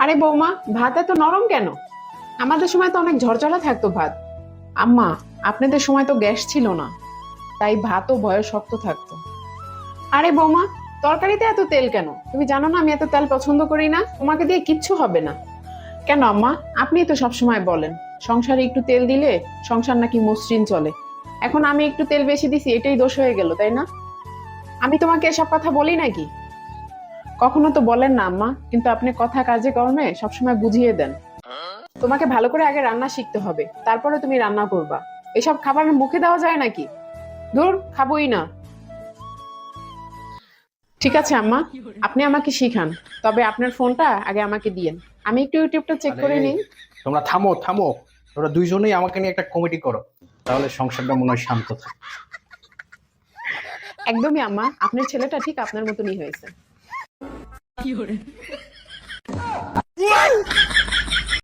আরে বৌমা, ভাত এত নরম কেন? আমাদের সময় তো অনেক ঝরঝরা থাকতো ভাত। আম্মা, আপনাদের সময় তো গ্যাস ছিল না, তাই ভাতও বয়স শক্ত থাকতো। আরে বৌমা, তরকারিতে এত তেল কেন? তুমি জানো না আমি এত তেল পছন্দ করি না। তোমাকে দিয়ে কিচ্ছু হবে না। কেন আম্মা? আপনি তো সবসময় বলেন সংসারে একটু তেল দিলে সংসার নাকি মসৃণ চলে। এখন আমি একটু তেল বেশি দিছি, এটাই দোষ হয়ে গেল, তাই না? আমি তোমাকে এসব কথা বলি নাকি? কখনো তো বলেন না আম্মা, কিন্তু আপনি কথা কাজে কর্মে সবসময় বুঝিয়ে দেন। তোমাকে ভালো করে আগে রান্না শিখতে হবে, তারপরে তুমি রান্না করবা। এসব খাবার মুখে দেওয়া যায় নাকি? ধুর, খাবোই না। ঠিক আছে আম্মা, আপনি আমাকে শিখান, তবে আপনার ফোনটা আগে আমাকে দিয়েন। আমি একটু ইউটিউবটা চেক আরে করে নিই। তোমরা থামো থামো, তোমরা দুইজনেই আমাকে নিয়ে একটা কমিটি করো, তাহলে সংসারটা মনে হয় শান্ত থাকে। একদমই আম্মা, আপনার ছেলেটা ঠিক আপনার মতনই হয়েছে।